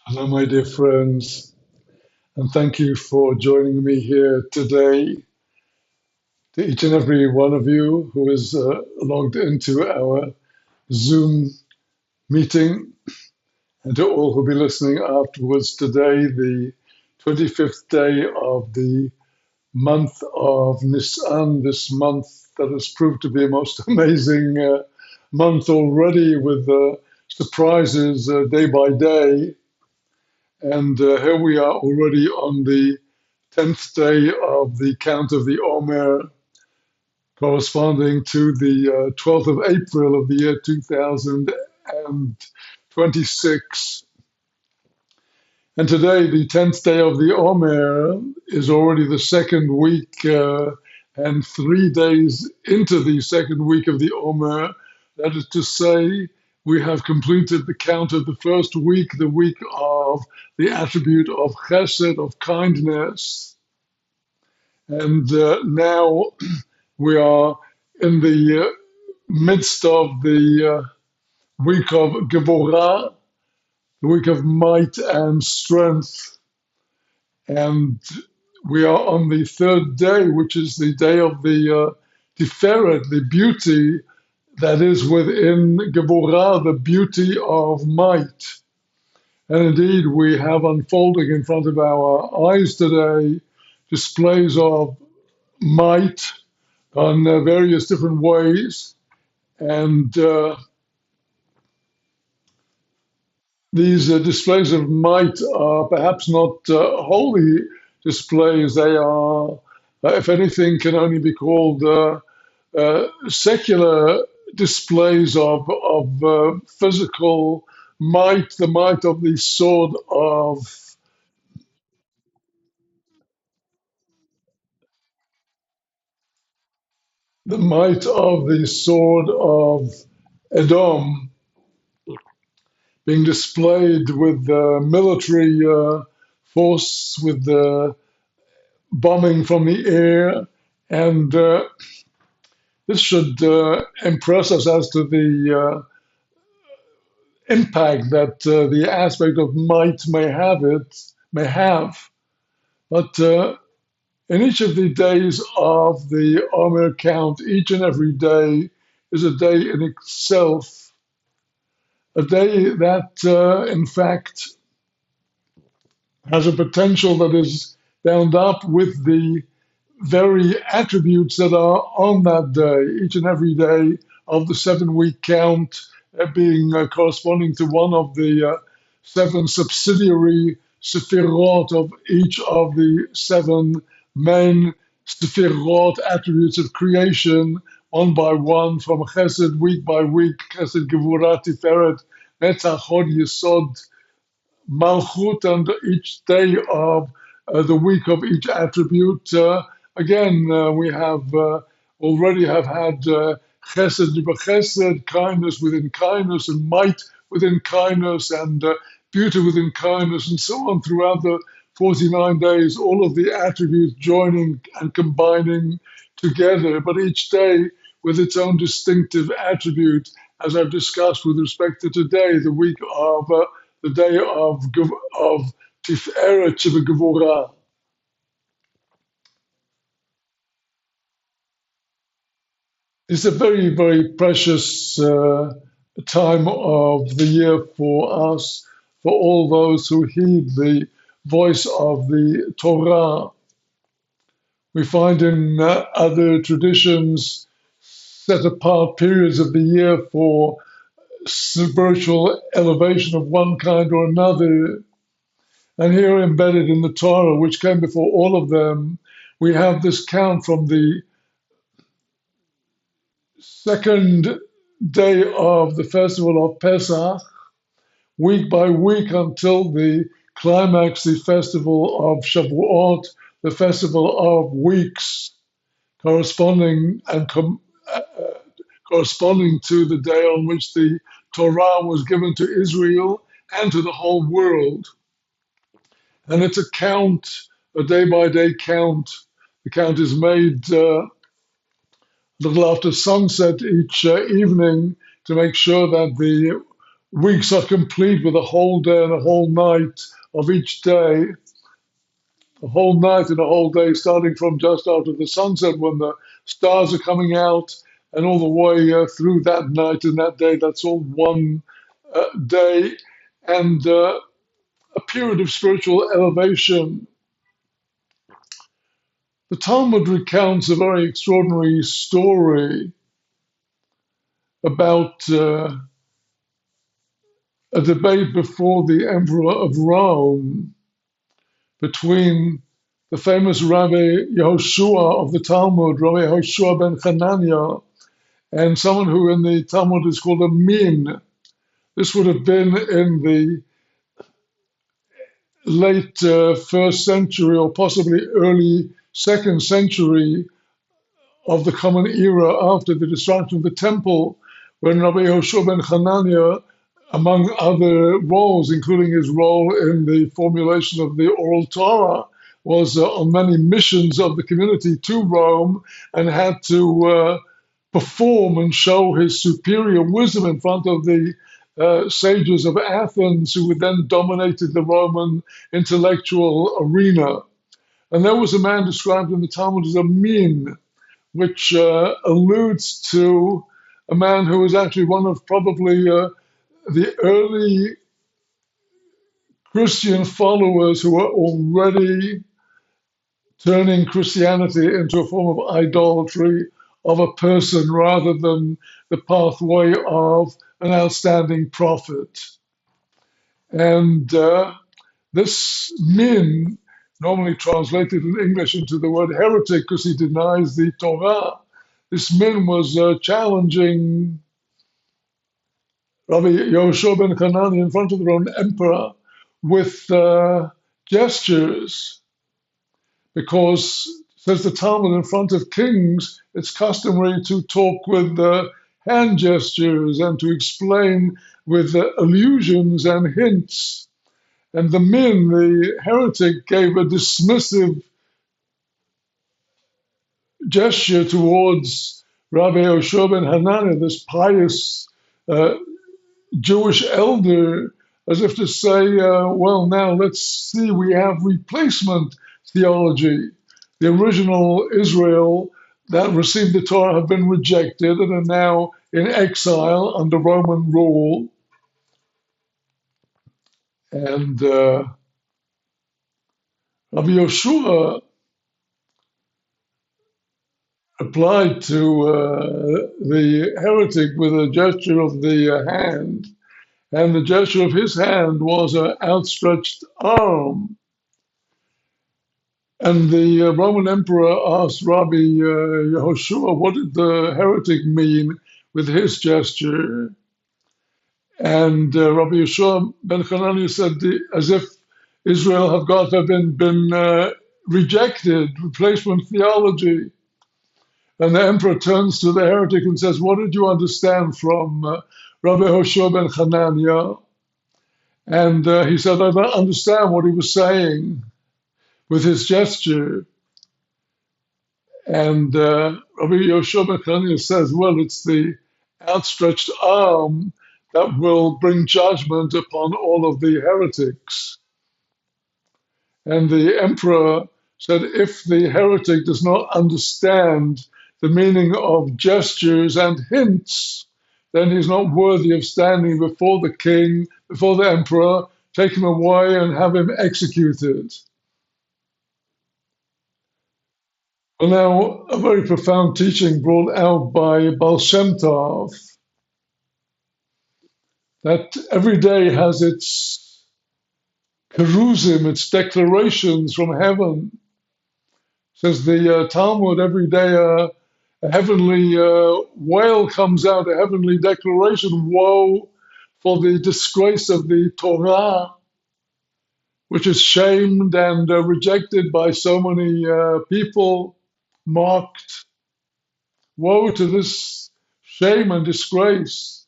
Hello, my dear friends, and thank you for joining me here today. To each and every one of you who is logged into our Zoom meeting, and to all who'll be listening afterwards today, the 25th day of the month of Nisan, this month that has proved to be a most amazing month already with surprises day by day. And here we are already on the 10th day of the count of the Omer, corresponding to the 12th of April of the year 2026. And today, the 10th day of the Omer, is already the second week and 3 days into the second week of the Omer. That is to say, we have completed the count of the first week, the week of the attribute of chesed, of kindness. And now we are in the midst of the week of Gevorah, the week of might and strength. And we are on the third day, which is the day of the Tiferet, the beauty that is within Gevorah, the beauty of might. And indeed, we have unfolding in front of our eyes today displays of might on various different ways. And these displays of might are perhaps not holy displays. They are, if anything, can only be called secular displays of physical might, the might of the sword of the might of the sword of Edom being displayed with military force, with bombing from the air, and this should impress us as to the impact that the aspect of might may have. But in each of the days of the Omer count, each and every day is a day in itself, a day that, in fact, has a potential that is bound up with the very attributes that are on that day, each and every day of the 7 week count, being corresponding to one of the seven subsidiary sephirot of each of the seven main sephirot attributes of creation, one by one, from Chesed, week by week, Chesed, Gevurah, Tiferet, Netzach, Hod, Yesod, Malchut, and each day of the week of each attribute. Again, we have already have had chesed chesed, kindness within kindness, and might within kindness, and beauty within kindness, and so on throughout the 49 days, all of the attributes joining and combining together, but each day with its own distinctive attribute, as I've discussed with respect to today, the week of the day of Tiferet Shebegevurah. It's a very, very precious time of the year for us, for all those who heed the voice of the Torah. We find in other traditions set apart periods of the year for spiritual elevation of one kind or another. And here embedded in the Torah, which came before all of them, we have this count from the second day of the festival of Pesach, week by week until the climax, the festival of Shavuot, the festival of weeks, corresponding and corresponding to the day on which the Torah was given to Israel and to the whole world. And it's a count, a day by day count. The count is made a little after sunset each evening to make sure that the weeks are complete with a whole day and a whole night of each day, a whole night and a whole day, starting from just after the sunset when the stars are coming out, and all the way through that night and that day. That's all one day, and a period of spiritual elevation. The Talmud recounts a very extraordinary story about a debate before the Emperor of Rome between the famous Rabbi Yehoshua of the Talmud, Rabbi Yehoshua ben Hananiah, and someone who in the Talmud is called a min. This would have been in the late first century or possibly early second century of the Common Era after the destruction of the temple, when Rabbi Yehoshua ben Hananiah, among other roles, including his role in the formulation of the Oral Torah, was on many missions of the community to Rome and had to perform and show his superior wisdom in front of the sages of Athens, who then dominated the Roman intellectual arena. And there was a man described in the Talmud as a min, which alludes to a man who was actually one of probably the early Christian followers who were already turning Christianity into a form of idolatry of a person rather than the pathway of an outstanding prophet. And this min, normally translated in English into the word heretic because he denies the Torah, this min was challenging Rabbi Yehoshua ben Hanani in front of the Roman emperor with gestures, because, says the Talmud, in front of kings, it's customary to talk with hand gestures and to explain with allusions and hints. And the min, the heretic, gave a dismissive gesture towards Rabbi Yehoshua ben Hanani, this pious Jewish elder, as if to say, well, now let's see, we have replacement theology. The original Israel that received the Torah have been rejected and are now in exile under Roman rule. And Rabbi Yeshua applied to the heretic with a gesture of the hand, and the gesture of his hand was an outstretched arm. And the Roman emperor asked Rabbi Yehoshua, what did the heretic mean with his gesture? And Rabbi Yehoshua ben Hanani said, as if Israel have been rejected, replacement theology. And the emperor turns to the heretic and says, what did you understand from Rabbi Yehoshua ben Hananiah? And he said, I don't understand what he was saying with his gesture. And Rabbi Yehoshua ben Hananiah says, well, it's the outstretched arm that will bring judgment upon all of the heretics. And the emperor said, if the heretic does not understand the meaning of gestures and hints, then he's not worthy of standing before the king, before the emperor, take him away and have him executed. Well, now, a very profound teaching brought out by Baal Shem Tov, that every day has its keruzim, its declarations from heaven. Says the Talmud, every day a heavenly wail comes out, a heavenly declaration, woe for the disgrace of the Torah, which is shamed and rejected by so many people, mocked. Woe to this shame and disgrace,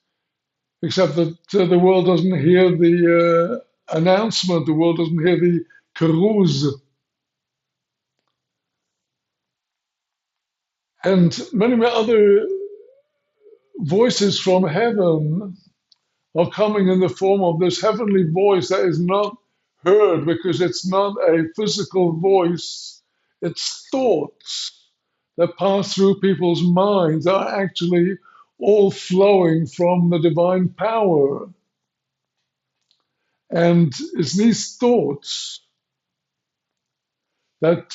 except that the world doesn't hear the announcement, the world doesn't hear the keruz. And many other voices from heaven are coming in the form of this heavenly voice that is not heard because it's not a physical voice, it's thoughts that pass through people's minds are actually all flowing from the divine power. And it's these thoughts that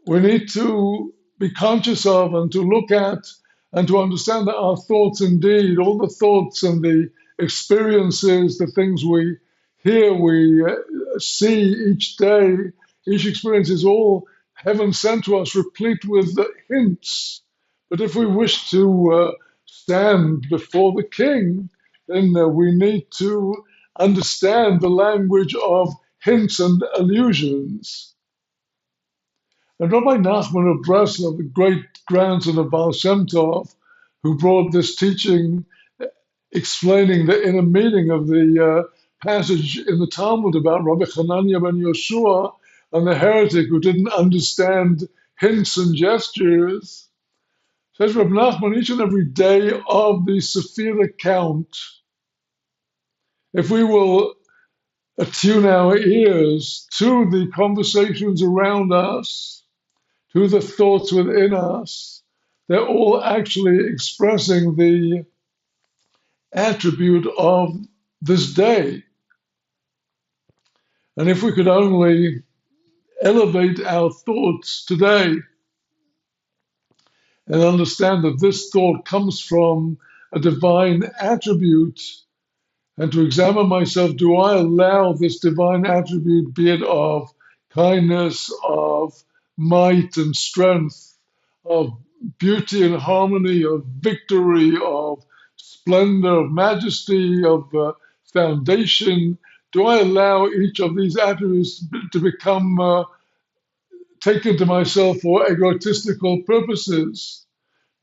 we need to be conscious of and to look at and to understand that our thoughts indeed, all the thoughts and the experiences, the things we hear, we see each day, each experience is all heaven sent to us, replete with hints. But if we wish to stand before the king, then we need to understand the language of hints and allusions. And Rabbi Nachman of Breslov, the great grandson of Baal Shem Tov, who brought this teaching explaining the inner meaning of the passage in the Talmud about Rabbi Hanania ben Yoshua and the heretic who didn't understand hints and gestures, says Rabbi Nachman, each and every day of the Sephira count, if we will attune our ears to the conversations around us, to the thoughts within us, they're all actually expressing the attribute of this day. And if we could only elevate our thoughts today and understand that this thought comes from a divine attribute, and to examine myself, do I allow this divine attribute, be it of kindness, of might and strength, of beauty and harmony, of victory, of splendor, of majesty, of foundation, do I allow each of these attributes to become taken to myself for egotistical purposes?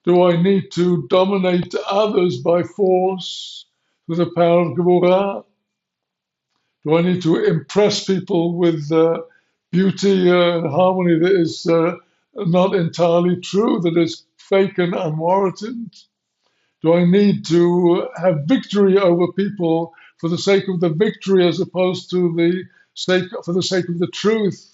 Do I need to dominate others by force with the power of Gevurah? Do I need to impress people with beauty and harmony that is not entirely true, that is fake and unwarranted? Do I need to have victory over people for the sake of the victory as opposed to for the sake of the truth?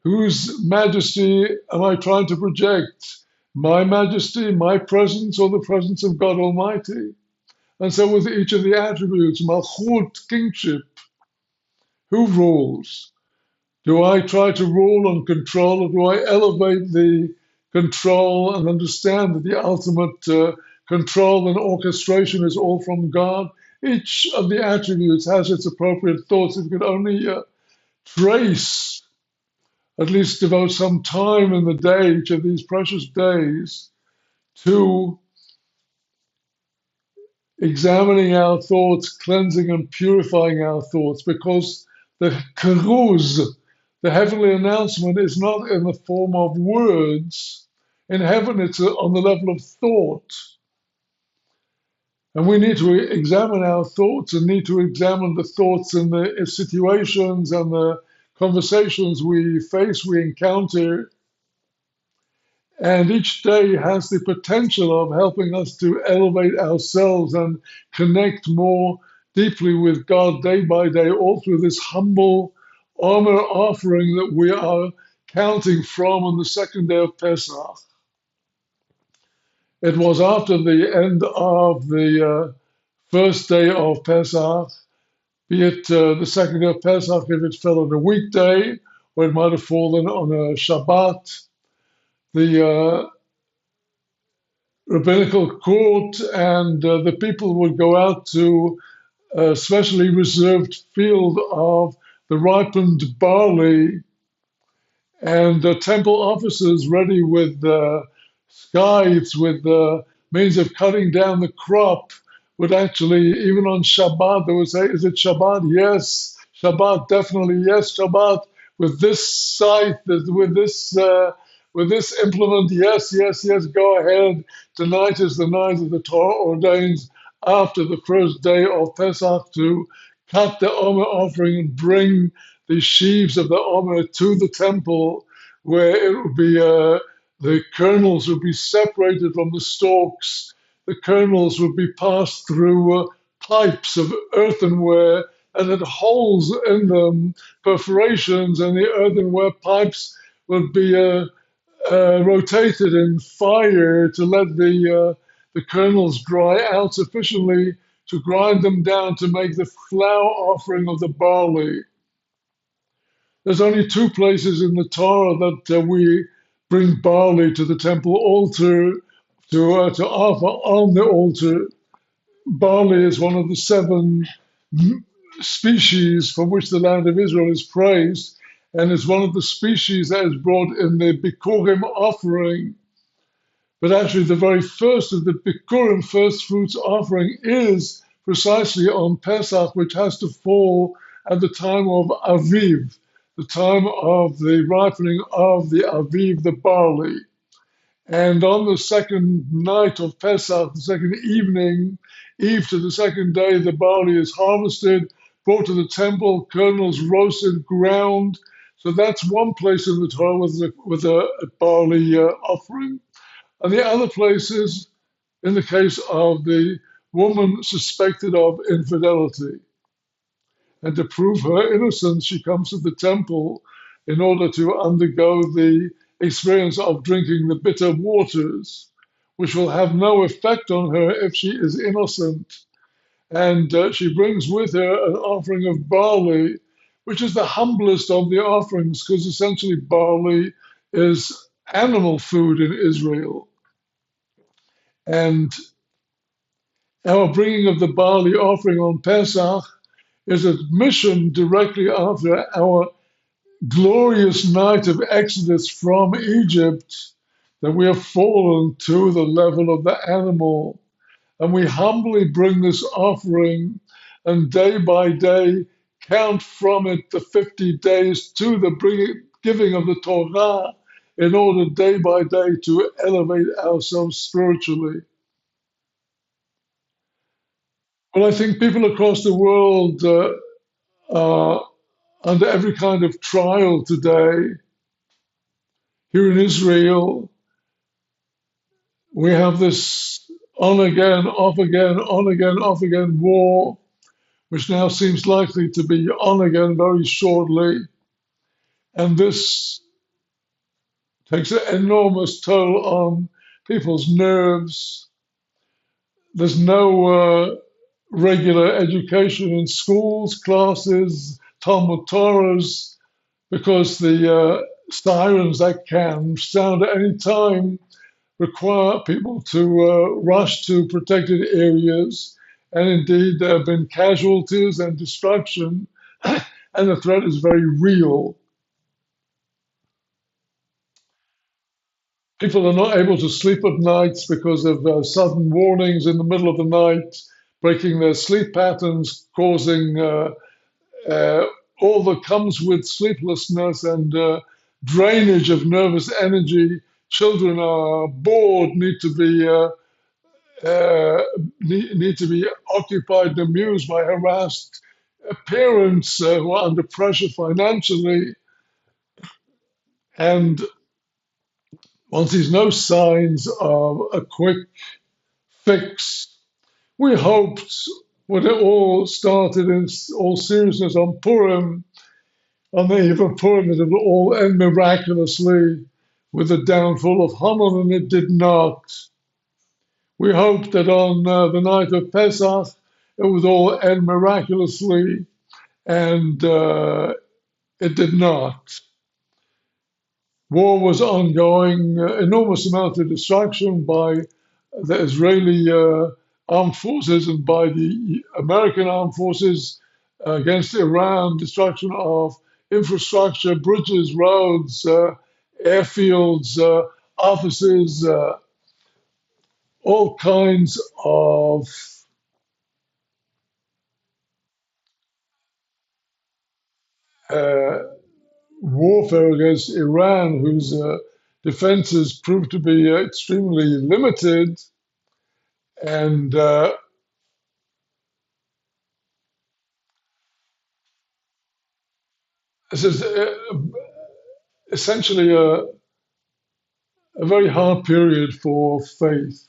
Whose majesty am I trying to project? My majesty, my presence, or the presence of God Almighty? And so with each of the attributes, malchut, kingship, who rules? Do I try to rule and control, or do I elevate the control and understand that the ultimate control and orchestration is all from God? Each of the attributes has its appropriate thoughts. If you could only trace, at least devote some time in the day, each of these precious days, to examining our thoughts, cleansing and purifying our thoughts, because the keruz, the heavenly announcement, is not in the form of words. In heaven, it's on the level of thought. And we need to examine our thoughts and need to examine the thoughts and the situations and the conversations we face, we encounter. And each day has the potential of helping us to elevate ourselves and connect more deeply with God day by day, all through this humble Omer offering that we are counting from on the second day of Pesach. It was after the end of the first day of Pesach, be it the second day of Pesach, if it fell on a weekday, or it might have fallen on a Shabbat. The rabbinical court and the people would go out to a specially reserved field of the ripened barley, and temple officers ready with scythes, with means of cutting down the crop, would actually, even on Shabbat, they would say, is it Shabbat? Yes. Shabbat, definitely yes. Shabbat, with this scythe, with this implement, yes, yes, yes, go ahead. Tonight is the night that the Torah ordains after the first day of Pesach to cut the Omer offering and bring the sheaves of the Omer to the temple, where it would be the kernels would be separated from the stalks. The kernels would be passed through pipes of earthenware and had holes in them, perforations, and the earthenware pipes would be rotated in fire to let the kernels dry out sufficiently to grind them down to make the flour offering of the barley. There's only two places in the Torah that we bring barley to the temple altar to offer on the altar. Barley is one of the seven species for which the land of Israel is praised, and is one of the species that is brought in the Bikurim offering. But actually, the very first of the Bikurim, first fruits offering, is precisely on Pesach, which has to fall at the time of Aviv, the time of the ripening of the Aviv, the barley. And on the second night of Pesach, the second evening, eve to the second day, the barley is harvested, brought to the temple, kernels roasted, ground. So that's one place in the Torah with a barley offering. And the other places, in the case of the woman suspected of infidelity. And to prove her innocence, she comes to the temple in order to undergo the experience of drinking the bitter waters, which will have no effect on her if she is innocent. And she brings with her an offering of barley, which is the humblest of the offerings, because essentially barley is animal food in Israel. And our bringing of the barley offering on Pesach is a mission directly after our glorious night of exodus from Egypt, that we have fallen to the level of the animal. And we humbly bring this offering, and day by day count from it the 50 days to the giving of the Torah, in order day by day to elevate ourselves spiritually. Well, I think people across the world are under every kind of trial today. Here in Israel, we have this on again, off again, on again, off again war, which now seems likely to be on again very shortly. And this takes an enormous toll on people's nerves. There's no regular education in schools, classes, Talmud Torahs, because the sirens that can sound at any time require people to rush to protected areas. And indeed, there have been casualties and destruction, and the threat is very real. People are not able to sleep at nights because of sudden warnings in the middle of the night, breaking their sleep patterns, causing uh, all that comes with sleeplessness and drainage of nervous energy. Children are bored, uh, need to be occupied and amused by harassed parents who are under pressure financially. And one sees no signs of a quick fix. We hoped when it all started in all seriousness on Purim, on the eve of Purim, that it would all end miraculously with the downfall of Haman, and it did not. We hoped that on the night of Pesach, it would all end miraculously, and it did not. War was ongoing, enormous amounts of destruction by the Israeli armed forces and by the American armed forces against Iran, destruction of infrastructure, bridges, roads, airfields, offices, all kinds of uh, warfare against Iran, whose defenses proved to be extremely limited. And this is essentially a very hard period for faith.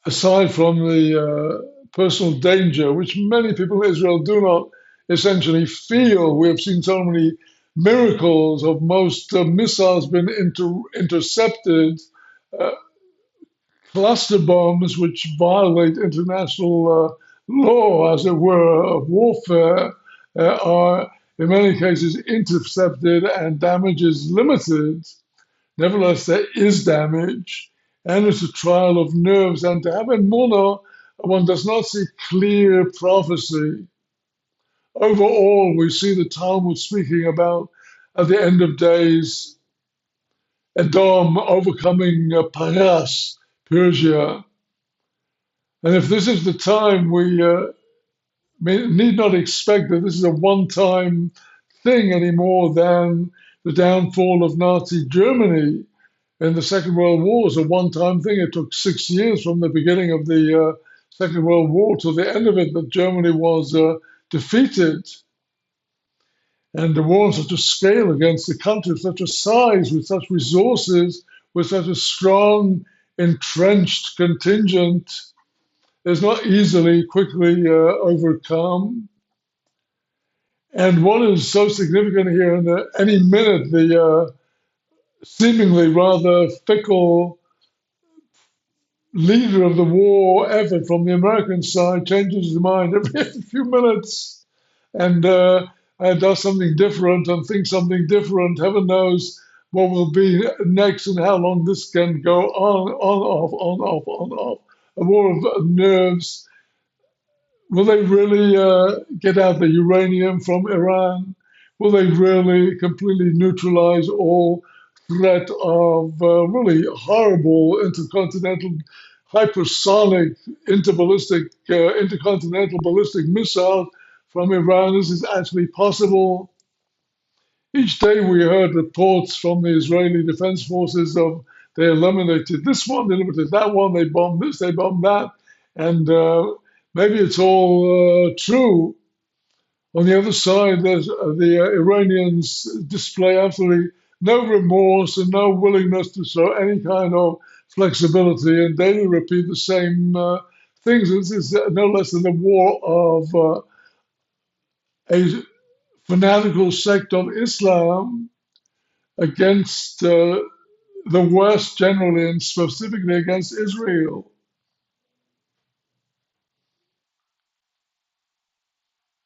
aside from the personal danger, which many people in Israel do not essentially feel. We have seen so many miracles of most missiles being intercepted, uh, cluster bombs which violate international law, as it were, of warfare, are in many cases intercepted and damage is limited. Nevertheless, there is damage, and it's a trial of nerves. And to have emunah, one does not see clear prophecy. Overall, we see the Talmud speaking about, at the end of days, Edom overcoming Paras, Persia. And if this is the time, we need not expect that this is a one-time thing any more than the downfall of Nazi Germany in the Second World War was a one-time thing. It took 6 years from the beginning of the Second World War to the end of it that Germany was defeated. And the war on such a scale against a country of such a size, with such resources, with such a strong, entrenched contingent, is not easily, quickly overcome. And what is so significant here, in any minute, the seemingly rather fickle leader of the war effort from the American side changes his mind every few minutes and does something different and thinks something different. Heaven knows what will be next and how long this can go on, off, on, off, on, off. A war of nerves. Will they really get out the uranium from Iran? Will they really completely neutralize all threat of really horrible intercontinental hypersonic intercontinental ballistic missiles from Iran? This is actually possible. Each day we heard reports from the Israeli Defense Forces of they eliminated this one, they eliminated that one, they bombed this, they bombed that, and maybe it's all true. On the other side, the Iranians display absolutely no remorse and no willingness to show any kind of flexibility and daily repeat the same things. This is no less than a war of a fanatical sect of Islam against the West generally and specifically against Israel.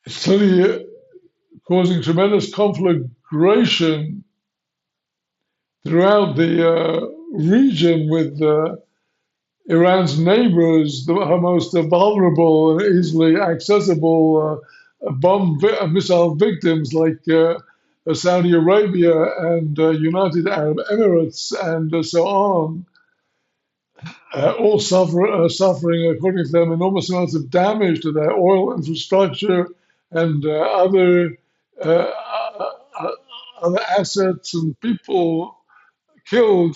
It's certainly causing tremendous conflagration throughout the region with Iran's neighbors, the most vulnerable and easily accessible missile victims like Saudi Arabia and United Arab Emirates and so on, all suffering, according to them, enormous amounts of damage to their oil infrastructure and uh, uh, other assets and people killed.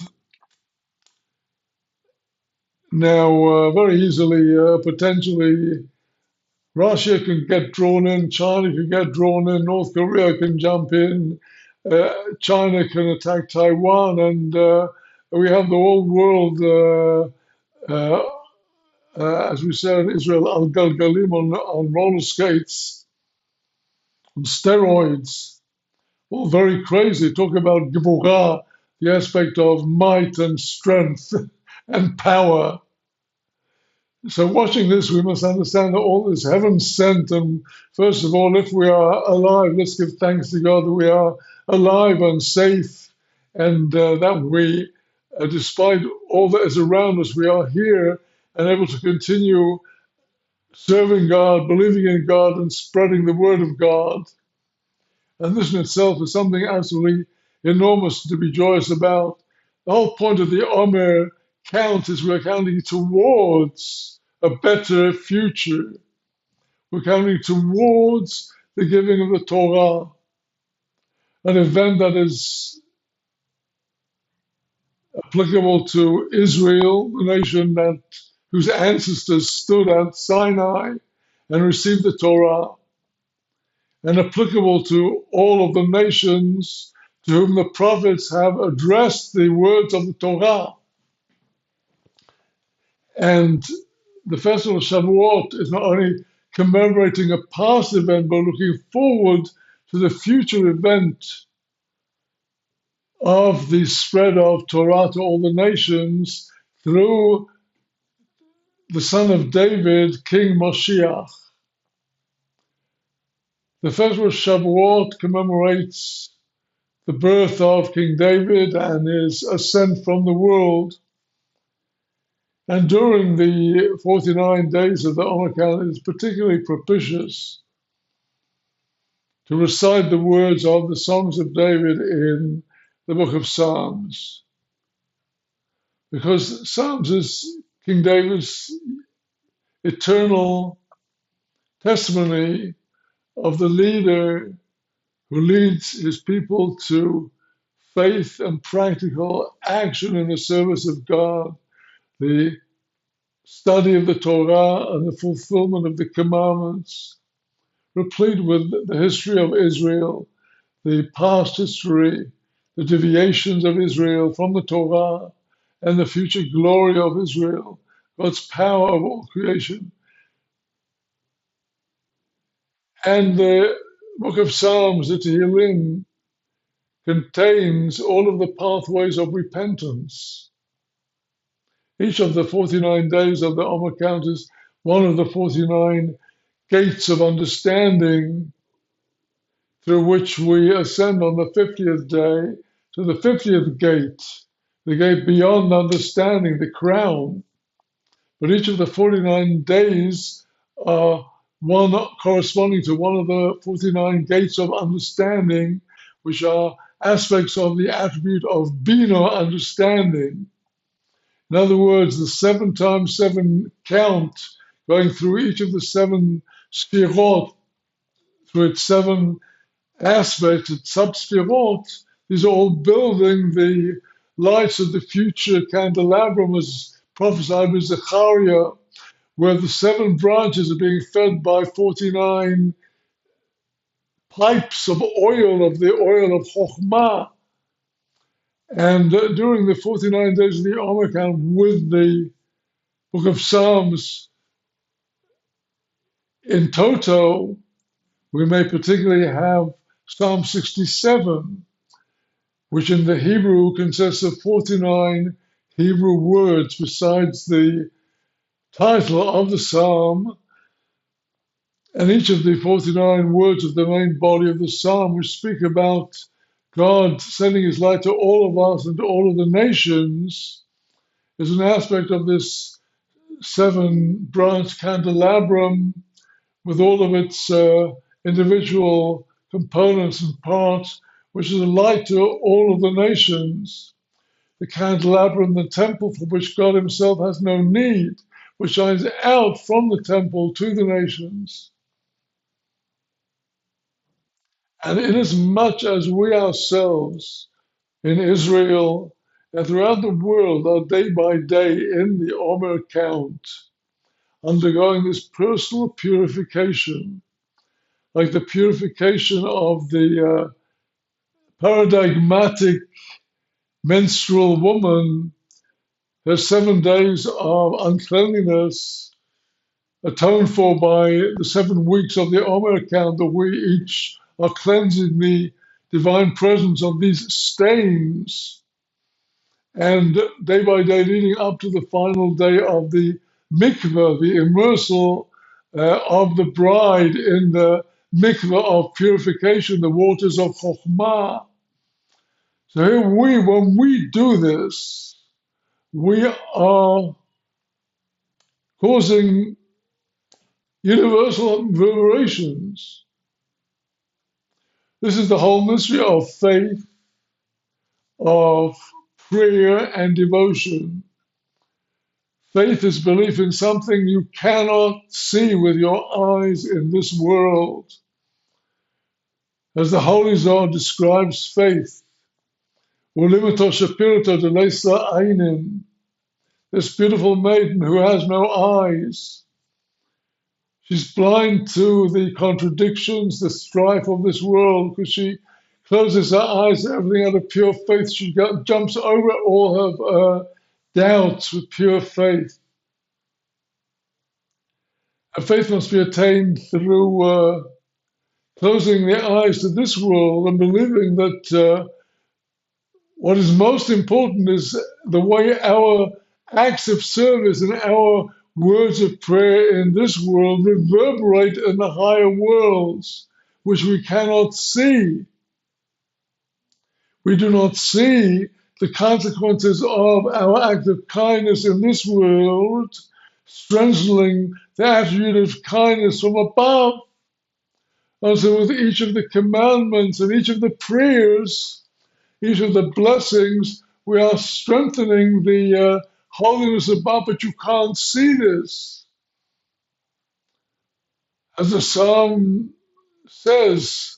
Now, very easily, potentially, Russia can get drawn in, China can get drawn in, North Korea can jump in, China can attack Taiwan, and we have the whole world, as we say in Israel, al galgalim on roller skates, on steroids, all very crazy. Talk about gevurah, the aspect of might and strength and power. So watching this, we must understand that all is heaven sent. And first of all, if we are alive, let's give thanks to God that we are alive and safe, and that we, despite all that is around us, we are here and able to continue serving God, believing in God, and spreading the word of God. And this in itself is something absolutely enormous to be joyous about. The whole point of the Omer Count is we're counting towards a better future. We're counting towards the giving of the Torah, an event that is applicable to Israel, the nation whose ancestors stood at Sinai and received the Torah, and applicable to all of the nations to whom the prophets have addressed the words of the Torah. And the festival of Shavuot is not only commemorating a past event, but looking forward to the future event of the spread of Torah to all the nations through the son of David, King Moshiach. The festival of Shavuot commemorates the birth of King David and his ascent from the world. And during the 49 days of the Omer Count, it is particularly propitious to recite the words of the songs of David in the book of Psalms. Because Psalms is King David's eternal testimony of the leader who leads his people to faith and practical action in the service of God, the study of the Torah and the fulfillment of the commandments, replete with the history of Israel, the past history, the deviations of Israel from the Torah, and the future glory of Israel, God's power of all creation. And the book of Psalms, the Tehillim, contains all of the pathways of repentance. Each of the 49 days of the Omer Count is one of the 49 gates of understanding through which we ascend on the 50th day to the 50th gate, the gate beyond understanding, the crown. But each of the 49 days are one corresponding to one of the 49 gates of understanding, which are aspects of the attribute of Bina, understanding. In other words, the 7 times 7 count, going through each of the 7 sfirot, through its 7 aspects, its sub-sfirot, these are all building the lights of the future candelabrum as prophesied by Zechariah, where the 7 branches are being fed by 49 pipes of oil, of the oil of Chokhmah. And during the 49 days of the Omer Count, with the book of Psalms in toto, we may particularly have Psalm 67, which in the Hebrew consists of 49 Hebrew words besides the title of the psalm, and each of the 49 words of the main body of the psalm, which speak about God sending his light to all of us and to all of the nations, is an aspect of this 7-branch candelabrum with all of its individual components and parts, which is a light to all of the nations. The candelabrum, the temple for which God himself has no need, which shines out from the temple to the nations. And inasmuch as we ourselves in Israel and throughout the world are day by day in the Omer Count, undergoing this personal purification, like the purification of the paradigmatic menstrual woman, her 7 days of uncleanliness atoned for by the 7 weeks of the Omer Count, that we each are cleansing the divine presence of these stains, and day by day leading up to the final day of the mikveh, the immersal of the bride in the mikveh of purification, the waters of Chokhmah. So here when we do this, we are causing universal reverberations. This is the whole mystery of faith, of prayer and devotion. Faith is belief in something you cannot see with your eyes in this world. As the Holy Zohar describes faith, this beautiful maiden who has no eyes. She's blind to the contradictions, the strife of this world, because she closes her eyes to everything out of pure faith. She jumps over all her doubts with pure faith. And faith must be attained through closing the eyes to this world and believing that what is most important is the way our acts of service and our words of prayer in this world reverberate in the higher worlds, which we cannot see. We do not see the consequences of our act of kindness in this world, strengthening the attribute of kindness from above. Also, with each of the commandments and each of the prayers, each of the blessings, we are strengthening the holiness above, but you can't see this. As the psalm says,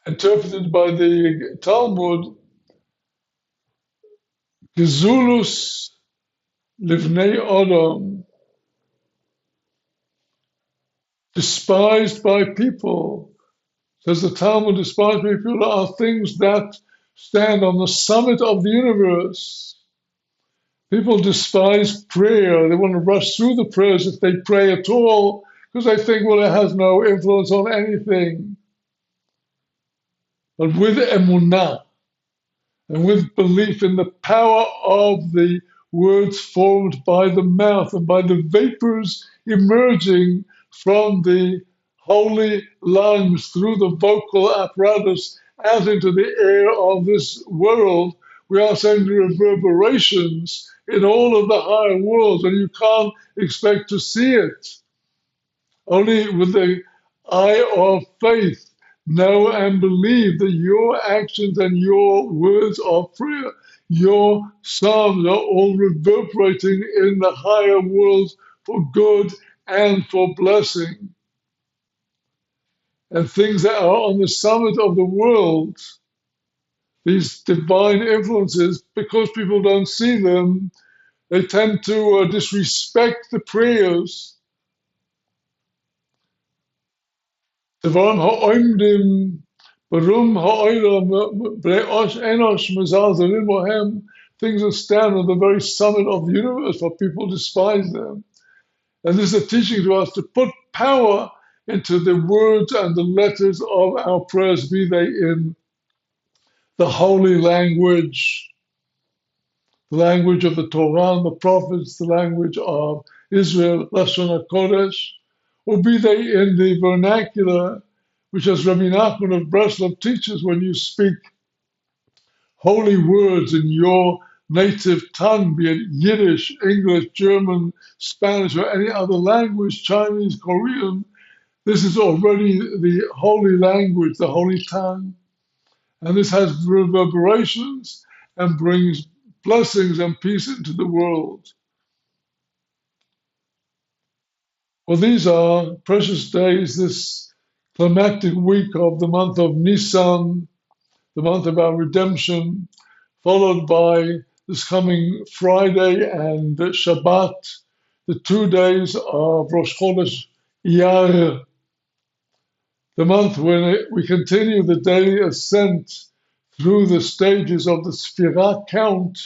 interpreted by the Talmud, Gezulus livnei Odom, despised by people. Says the Talmud, despised by people are things that stand on the summit of the universe. People despise prayer. They want to rush through the prayers if they pray at all because they think, well, it has no influence on anything. But with emunah and with belief in the power of the words formed by the mouth and by the vapors emerging from the holy lungs through the vocal apparatus out into the air of this world, we are seeing the reverberations in all of the higher worlds, and you can't expect to see it. Only with the eye of faith, know and believe that your actions and your words of prayer, your psalms are all reverberating in the higher worlds for good and for blessing. And things that are on the summit of the world, these divine influences, because people don't see them, they tend to disrespect the prayers. Devarim ha'oimdim barum ha'olam b'le'osh enosh mezalzelim bohem. Things that stand on the very summit of the universe, but people despise them. And this is a teaching to us to put power into the words and the letters of our prayers, be they in the holy language, the language of the Torah and the prophets, the language of Israel, Lashon HaKodesh, or be they in the vernacular, which as Rabbi Nachman of Breslov teaches, when you speak holy words in your native tongue, be it Yiddish, English, German, Spanish, or any other language, Chinese, Korean, this is already the holy language, the holy tongue. And this has reverberations and brings blessings and peace into the world. Well, these are precious days, this climactic week of the month of Nisan, the month of our redemption, followed by this coming Friday and Shabbat, the 2 days of Rosh Chodesh Iyar, the month when we continue the daily ascent through the stages of the Sphira count.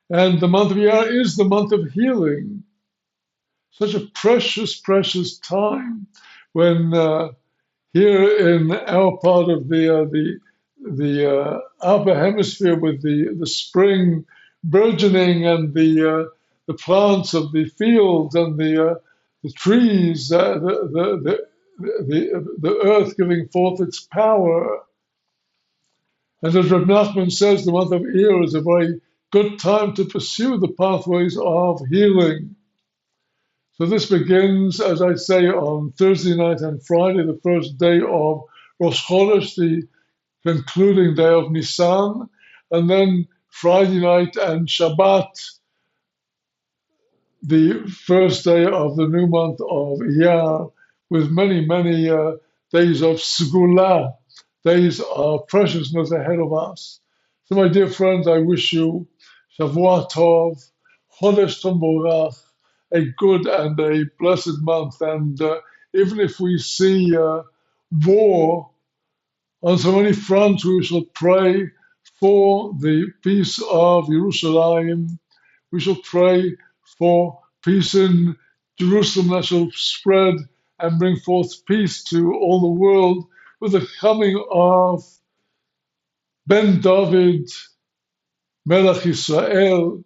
And the month of Iyar is the month of healing. Such a precious, precious time when here in our part of the upper hemisphere, with the spring burgeoning and the plants of the fields and the trees, the earth giving forth its power. And as Reb Nachman says, the month of Iyar is a very good time to pursue the pathways of healing. So this begins, as I say, on Thursday night and Friday, the first day of Rosh Chodesh, the concluding day of Nisan, and then Friday night and Shabbat, the first day of the new month of Iyar, with many, many days of Segula, days of preciousness ahead of us. So my dear friends, I wish you Shavua Tov, Chodesh Tomorach, a good and a blessed month. And even if we see war on so many fronts, we shall pray for the peace of Jerusalem. We shall pray for peace in Jerusalem that shall spread and bring forth peace to all the world with the coming of Ben David, Melech Israel,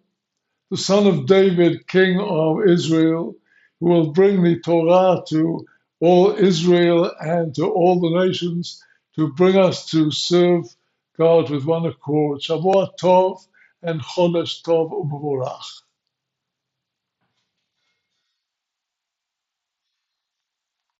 the son of David, king of Israel, who will bring the Torah to all Israel and to all the nations to bring us to serve God with one accord. Shavua Tov and Chodesh Tov U'Mevorach.